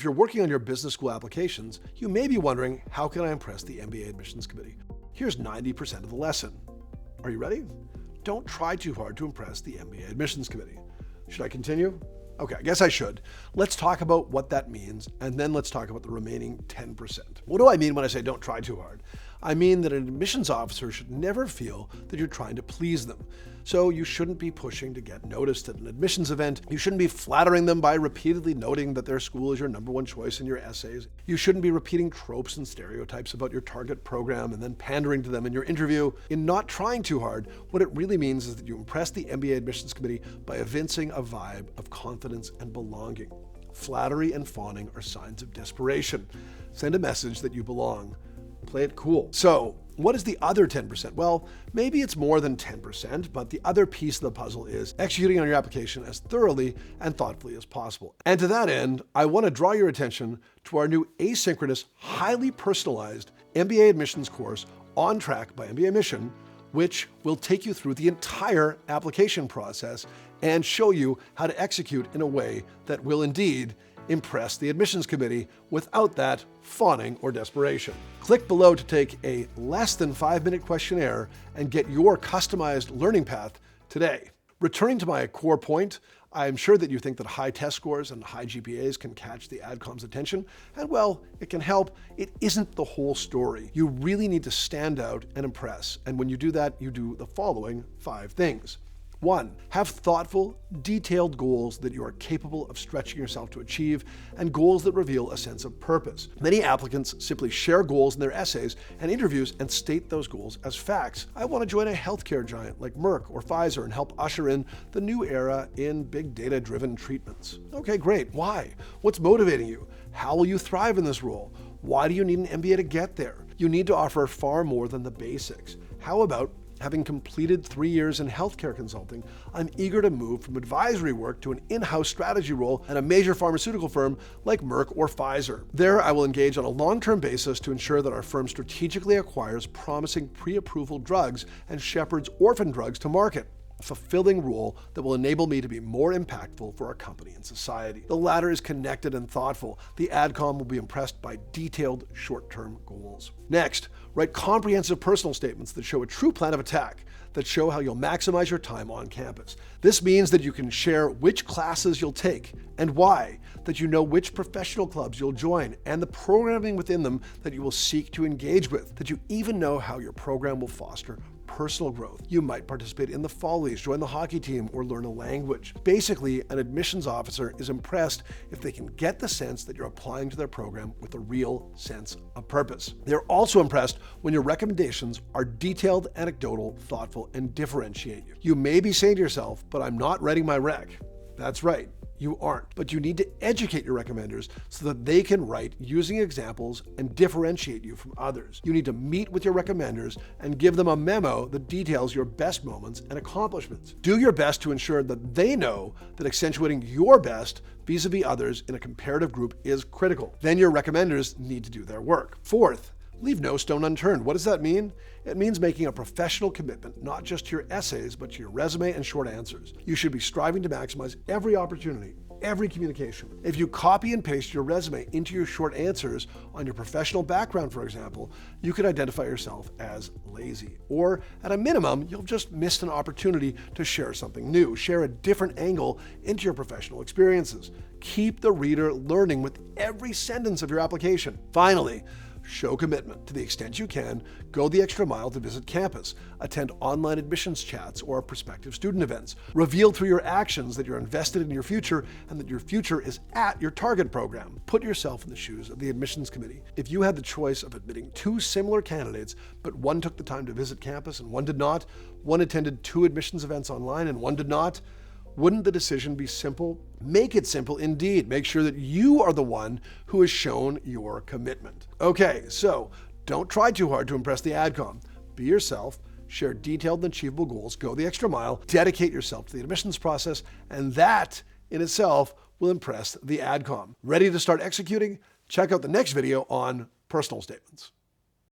If you're working on your business school applications, you may be wondering, how can I impress the MBA admissions committee? Here's 90% of the lesson. Are you ready? Don't try too hard to impress the MBA admissions committee. Should I continue? Okay, I guess I should. Let's talk about what that means, and then let's talk about the remaining 10%. What do I mean when I say don't try too hard? I mean that an admissions officer should never feel that you're trying to please them. So you shouldn't be pushing to get noticed at an admissions event. You shouldn't be flattering them by repeatedly noting that their school is your #1 choice in your essays. You shouldn't be repeating tropes and stereotypes about your target program and then pandering to them in your interview. In not trying too hard, what it really means is that you impress the MBA admissions committee by evincing a vibe of confidence and belonging. Flattery and fawning are signs of desperation. Send a message that you belong. Play it cool. So, what is the other 10%? Well, maybe it's more than 10%, but the other piece of the puzzle is executing on your application as thoroughly and thoughtfully as possible. And to that end, I want to draw your attention to our new asynchronous, highly personalized MBA admissions course, On Track by mbaMission, which will take you through the entire application process and show you how to execute in a way that will indeed impress the admissions committee without that fawning or desperation. Click below to take a less than 5-minute questionnaire and get your customized learning path today. Returning to my core point, I'm sure that you think that high test scores and high GPAs can catch the AdCom's attention, and well, it can help. It isn't the whole story. You really need to stand out and impress, and when you do that, you do the following 5 things. 1, have thoughtful, detailed goals that you are capable of stretching yourself to achieve, and goals that reveal a sense of purpose. Many applicants simply share goals in their essays and interviews and state those goals as facts. I want to join a healthcare giant like Merck or Pfizer and help usher in the new era in big data-driven treatments. Okay, great. Why? What's motivating you? How will you thrive in this role? Why do you need an MBA to get there? You need to offer far more than the basics. How about having completed 3 years in healthcare consulting, I'm eager to move from advisory work to an in-house strategy role at a major pharmaceutical firm like Merck or Pfizer. There, I will engage on a long-term basis to ensure that our firm strategically acquires promising pre-approval drugs and shepherds orphan drugs to market. A fulfilling role that will enable me to be more impactful for our company and society. The latter is connected and thoughtful. The AdCom will be impressed by detailed short-term goals. Next, write comprehensive personal statements that show a true plan of attack, that show how you'll maximize your time on campus. This means that you can share which classes you'll take and why, that you know which professional clubs you'll join and the programming within them that you will seek to engage with, that you even know how your program will foster personal growth. You might participate in the Follies, join the hockey team, or learn a language. Basically, an admissions officer is impressed if they can get the sense that you're applying to their program with a real sense of purpose. They're also impressed when your recommendations are detailed, anecdotal, thoughtful, and differentiate you. You may be saying to yourself, but I'm not writing my rec. That's right. You aren't, but you need to educate your recommenders so that they can write using examples and differentiate you from others. You need to meet with your recommenders and give them a memo that details your best moments and accomplishments. Do your best to ensure that they know that accentuating your best vis-a-vis others in a comparative group is critical. Then your recommenders need to do their work. 4th, leave no stone unturned. What does that mean? It means making a professional commitment, not just to your essays, but to your resume and short answers. You should be striving to maximize every opportunity, every communication. If you copy and paste your resume into your short answers on your professional background, for example, you could identify yourself as lazy. Or at a minimum, you'll just miss an opportunity to share something new, share a different angle into your professional experiences. Keep the reader learning with every sentence of your application. Finally, show commitment. To the extent you can, go the extra mile to visit campus, attend online admissions chats or prospective student events. Reveal through your actions that you're invested in your future and that your future is at your target program. Put yourself in the shoes of the admissions committee. If you had the choice of admitting 2 similar candidates, but one took the time to visit campus and one did not, one attended 2 admissions events online and one did not, wouldn't the decision be simple? Make it simple indeed. Make sure that you are the one who has shown your commitment. Okay, so don't try too hard to impress the AdCom. Be yourself, share detailed and achievable goals, go the extra mile, dedicate yourself to the admissions process, and that in itself will impress the AdCom. Ready to start executing? Check out the next video on personal statements.